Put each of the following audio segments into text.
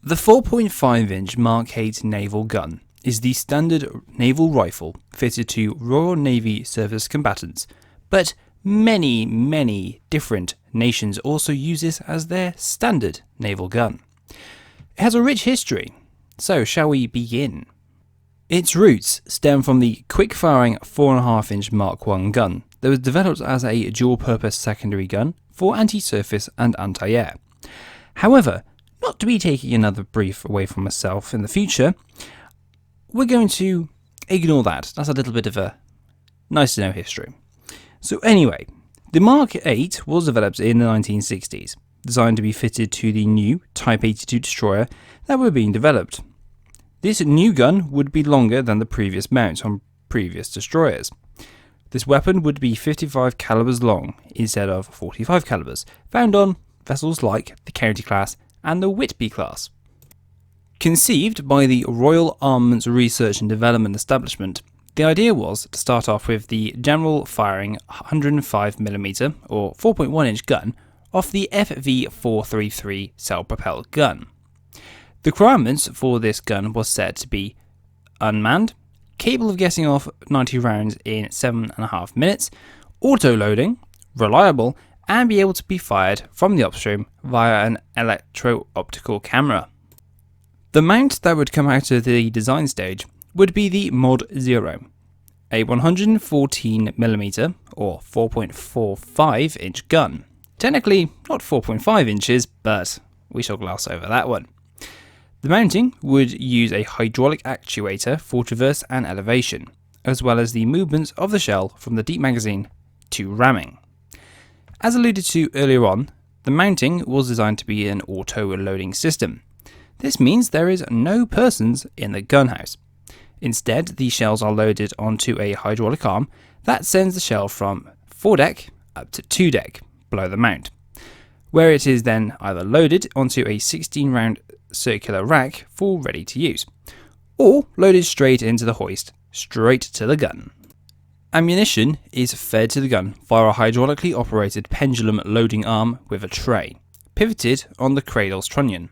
The 4.5-inch Mark 8 naval gun is the standard naval rifle fitted to Royal Navy surface combatants, but many different nations also use this as their standard naval gun. It has a rich history, so shall we begin? Its roots stem from the quick-firing 4.5-inch Mark 1 gun that was developed as a dual-purpose secondary gun for anti-surface and anti-air. However, not to be taking another brief away from myself in the future, we're going to ignore that. That's a little bit of a nice to know history. So anyway, the Mark 8 was developed in the 1960s, designed to be fitted to the new Type 82 destroyer that were being developed. This new gun would be longer than the previous mount on previous destroyers. This weapon would be 55 calibers long instead of 45 calibers, found on vessels like the County class and the Whitby class. Conceived by the Royal Armaments Research and Development Establishment, the idea was to start off with the general firing 105mm or 4.1-inch gun off the FV433 self-propelled gun. The requirements for this gun was said to be unmanned, capable of getting off 90 rounds in 7.5 minutes, auto-loading, reliable, and be able to be fired from the upstream via an electro-optical camera. The mount that would come out of the design stage would be the Mod 0, a 114mm or 4.45-inch gun. Technically not 4.5 inches, but we shall gloss over that one. The mounting would use a hydraulic actuator for traverse and elevation, as well as the movements of the shell from the deep magazine to ramming. As alluded to earlier on, the mounting was designed to be an auto-loading system. This means there is no persons in the gunhouse. Instead, the shells are loaded onto a hydraulic arm that sends the shell from foredeck up to 2-deck below the mount, where it is then either loaded onto a 16-round circular rack for ready to use, or loaded straight into the hoist, straight to the gun. Ammunition is fed to the gun via a hydraulically operated pendulum loading arm with a tray, pivoted on the cradle's trunnion.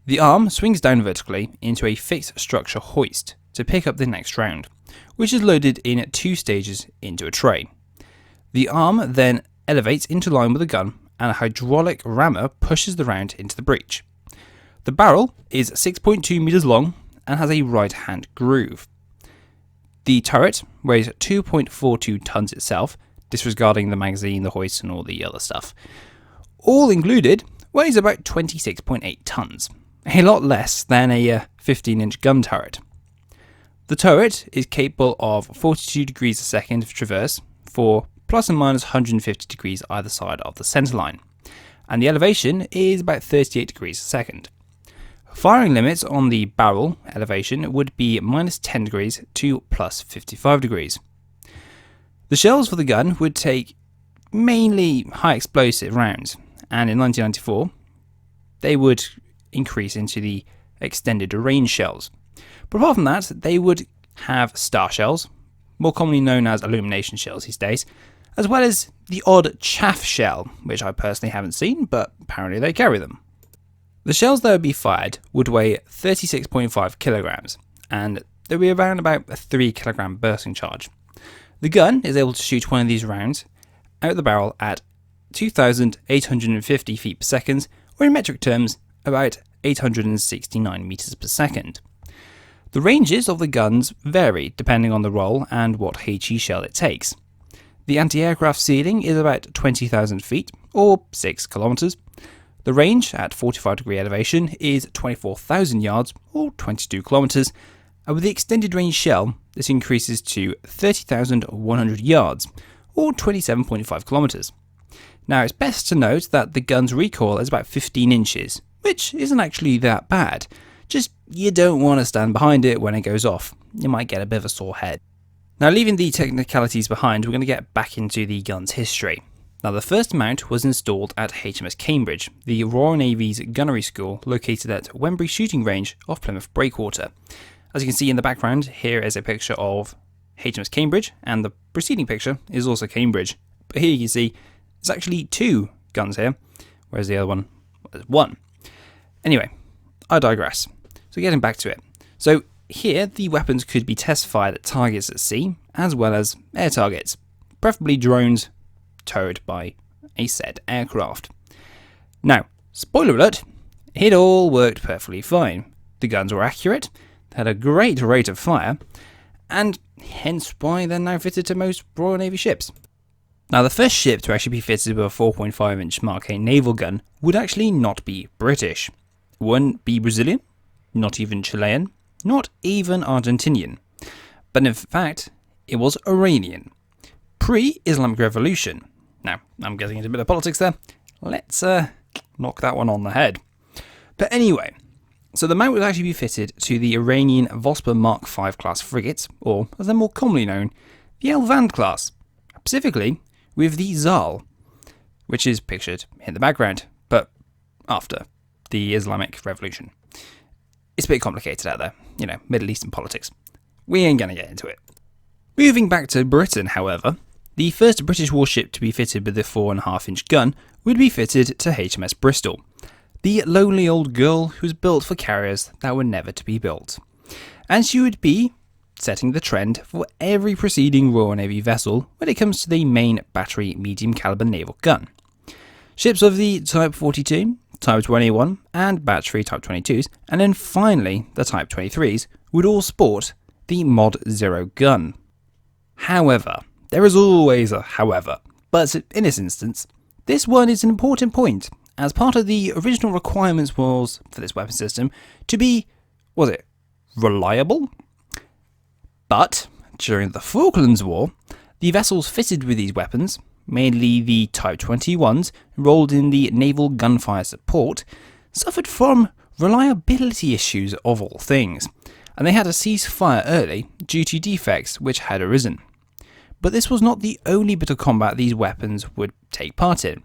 The arm swings down vertically into a fixed structure hoist to pick up the next round, which is loaded in 2 stages into a tray. The arm then elevates into line with the gun, and a hydraulic rammer pushes the round into the breech. The barrel is 6.2 meters long and has a right-hand groove. The turret weighs 2.42 tons itself, disregarding the magazine, the hoist, and all the other stuff. All included weighs about 26.8 tons, a lot less than a 15-inch gun turret. The turret is capable of 42 degrees a second of traverse for plus and minus 150 degrees either side of the centerline, and the elevation is about 38 degrees a second. Firing limits on the barrel elevation would be minus 10 degrees to plus 55 degrees. The shells for the gun would take mainly high explosive rounds, and in 1994 they would increase into the extended range shells. But apart from that, they would have star shells, more commonly known as illumination shells these days, as well as the odd chaff shell, which I personally haven't seen, but apparently they carry them. The shells that would be fired would weigh 36.5 kilograms, and there would be around about a 3 kilogram bursting charge. The gun is able to shoot one of these rounds out the barrel at 2,850 feet per second, or in metric terms, about 869 meters per second. The ranges of the guns vary depending on the role and what HE shell it takes. The anti-aircraft ceiling is about 20,000 feet, or 6 kilometers. The range at 45 degree elevation is 24,000 yards, or 22 kilometers, and with the extended range shell, this increases to 30,100 yards, or 27.5 kilometers. Now, it's best to note that the gun's recoil is about 15 inches, which isn't actually that bad. Just you don't want to stand behind it when it goes off. You might get a bit of a sore head. Now, leaving the technicalities behind, we're going to get back into the gun's history. Now, the first mount was installed at HMS Cambridge, the Royal Navy's gunnery school located at Wembury Shooting Range off Plymouth Breakwater. As you can see in the background, here is a picture of HMS Cambridge, and the preceding picture is also Cambridge. But here you can see there's actually 2 guns here, whereas the other one was 1. Anyway, I digress. So getting back to it. So here, the weapons could be test fired at targets at sea, as well as air targets, preferably drones towed by a said aircraft. Now, spoiler alert, it all worked perfectly fine. The guns were accurate, had a great rate of fire, and hence why they're now fitted to most Royal Navy ships. Now, the first ship to actually be fitted with a 4.5-inch Mark 8 naval gun would actually not be British. It wouldn't be Brazilian, not even Chilean, not even Argentinian. But in fact, it was Iranian. Pre-Islamic Revolution. Now, I'm getting into a bit of politics there. Let's knock that one on the head. But anyway, so the mount would actually be fitted to the Iranian Vosper Mark V class frigates, or as they're more commonly known, the Elvand class. Specifically, with the Zal, which is pictured in the background, but after the Islamic Revolution. It's a bit complicated out there, Middle Eastern politics. We ain't gonna get into it. Moving back to Britain, however, the first British warship to be fitted with a 4.5-inch gun would be fitted to HMS Bristol, the lonely old girl who was built for carriers that were never to be built. And she would be setting the trend for every preceding Royal Navy vessel when it comes to the main battery medium caliber naval gun. Ships of the Type 42, Type 21 and battery Type 22s, and then finally the Type 23s would all sport the Mod 0 gun. However, there is always a however, but in this instance, this one is an important point, as part of the original requirements was for this weapon system to be, reliable? But during the Falklands War, the vessels fitted with these weapons, mainly the Type 21s enrolled in the Naval Gunfire Support, suffered from reliability issues of all things, and they had to cease fire early due to defects which had arisen. But this was not the only bit of combat these weapons would take part in.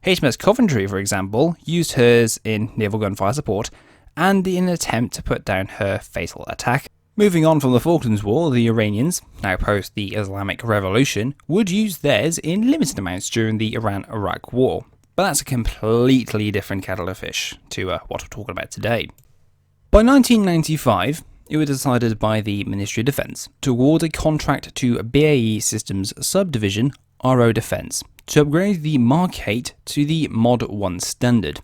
HMS Coventry, for example, used hers in Naval Gunfire Support and in an attempt to put down her fatal attack. Moving on from the Falklands War, the Iranians, now post the Islamic Revolution, would use theirs in limited amounts during the Iran-Iraq War. But that's a completely different kettle of fish to what we're talking about today. By 1995, it was decided by the Ministry of Defence to award a contract to BAE Systems subdivision RO Defence to upgrade the Mark 8 to the Mod 1 standard.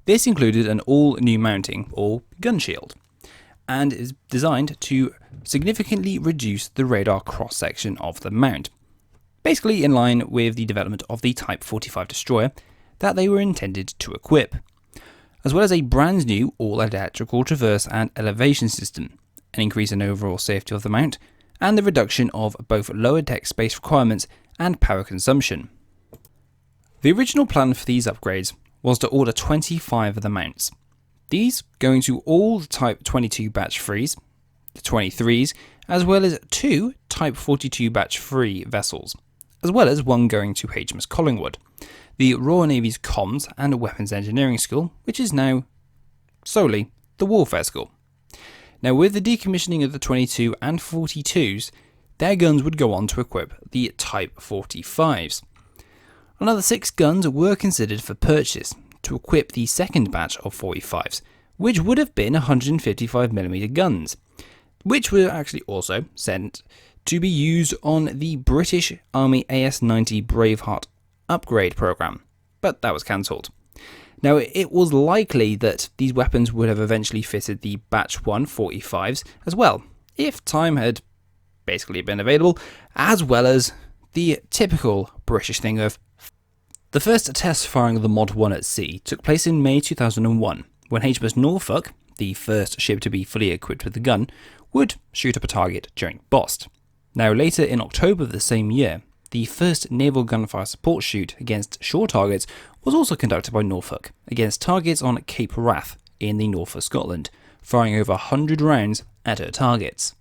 This included an all-new mounting, or gun shield, and is designed to significantly reduce the radar cross-section of the mount, basically in line with the development of the Type 45 destroyer that they were intended to equip, as well as a brand new all-electrical traverse and elevation system, an increase in overall safety of the mount, and the reduction of both lower deck space requirements and power consumption. The original plan for these upgrades was to order 25 of the mounts, these going to all the Type 22 batch 3s, the 23s, as well as 2 Type 42 batch 3 vessels, as well as one going to HMS Collingwood, the Royal Navy's Comms and Weapons Engineering School, which is now solely the Warfare School. Now, with the decommissioning of the 22 and 42s, their guns would go on to equip the Type 45s. Another 6 guns were considered for purchase to equip the second batch of 45s, which would have been 155mm guns, which were actually also sent to be used on the British Army AS-90 Braveheart upgrade program, but that was cancelled. Now, it was likely that these weapons would have eventually fitted the Batch 1 45s as well, if time had basically been available, as well as the typical British thing of. The first test firing of the Mod 1 at sea took place in May 2001, when HMS Norfolk, the first ship to be fully equipped with the gun, would shoot up a target during BOST. Now, later in October of the same year, the first naval gunfire support shoot against shore targets was also conducted by Norfolk against targets on Cape Wrath in the north of Scotland, firing over 100 rounds at her targets.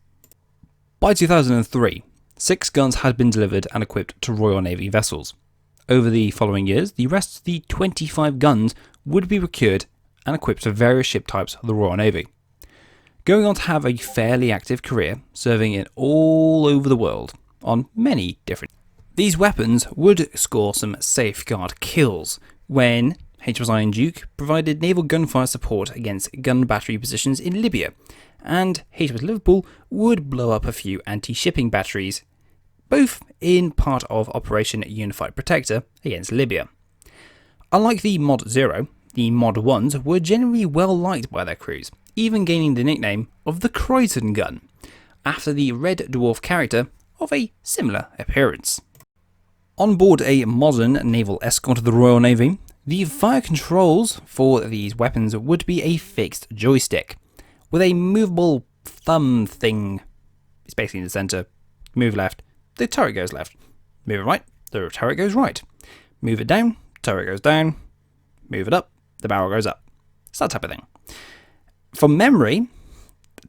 By 2003, 6 guns had been delivered and equipped to Royal Navy vessels. Over the following years, the rest of the 25 guns would be procured and equipped to various ship types of the Royal Navy, going on to have a fairly active career, serving in all over the world on many different. These weapons would score some safeguard kills when HMS Iron Duke provided naval gunfire support against gun battery positions in Libya, and HMS Liverpool would blow up a few anti-shipping batteries, both in part of Operation Unified Protector against Libya. Unlike the Mod 0, the Mod 1s were generally well liked by their crews, even gaining the nickname of the Croydon gun, after the red dwarf character of a similar appearance. On board a modern naval escort of the Royal Navy, the fire controls for these weapons would be a fixed joystick, with a movable thumb thing. It's basically in the centre. Move left, the turret goes left. Move it right, the turret goes right. Move it down, turret goes down. Move it up, the barrel goes up. It's that type of thing. From memory,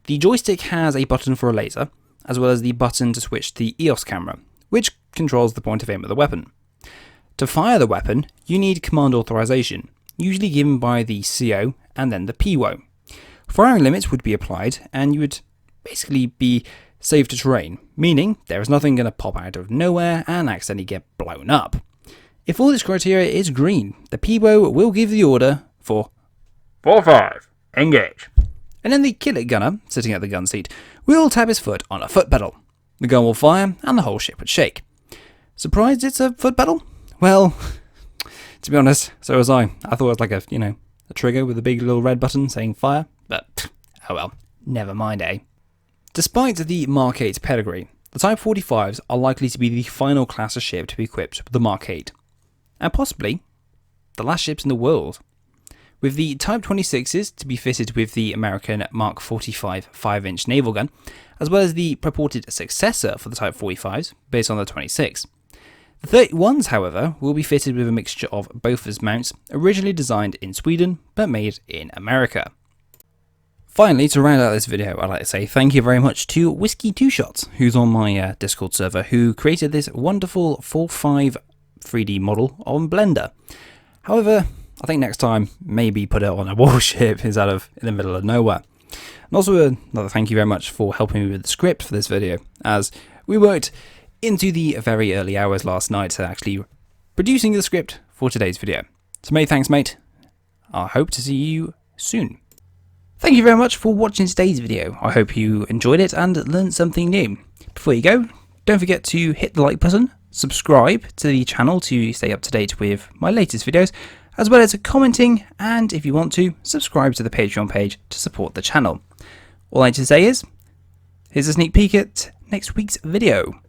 the joystick has a button for a laser, as well as the button to switch the EOS camera, which controls the point of aim of the weapon. To fire the weapon, you need command authorization, usually given by the CO and then the PWO. Firing limits would be applied, and you would basically be safe to terrain, meaning there is nothing going to pop out of nowhere and accidentally get blown up. If all this criteria is green, the PWO will give the order for 4-5, engage. And then the killit gunner, sitting at the gun seat, will tap his foot on a foot pedal. The gun will fire, and the whole ship would shake. Surprised it's a foot pedal? Well, to be honest, so was I. I thought it was like a trigger with a big little red button saying fire, but oh well, never mind, eh? Despite the Mark 8 pedigree, the Type 45s are likely to be the final class of ship to be equipped with the Mark 8, and possibly the last ships in the world, with the Type 26s to be fitted with the American Mark 45 5-inch naval gun, as well as the purported successor for the Type 45s based on the 26. The 31s, however, will be fitted with a mixture of both as mounts, originally designed in Sweden but made in America. Finally, to round out this video, I'd like to say thank you very much to Whiskey 2 Shots, who's on my Discord server, who created this wonderful 4.5 3D model on Blender. However, I think next time, maybe put it on a warship instead of in the middle of nowhere. And also another thank you very much for helping me with the script for this video, as we worked into the very early hours last night to actually producing the script for today's video. So many thanks, mate. I hope to see you soon. Thank you very much for watching today's video. I hope you enjoyed it and learned something new. Before you go, don't forget to hit the like button, subscribe to the channel to stay up to date with my latest videos, as well as commenting, and if you want to, subscribe to the Patreon page to support the channel. All I need to say is, here's a sneak peek at next week's video.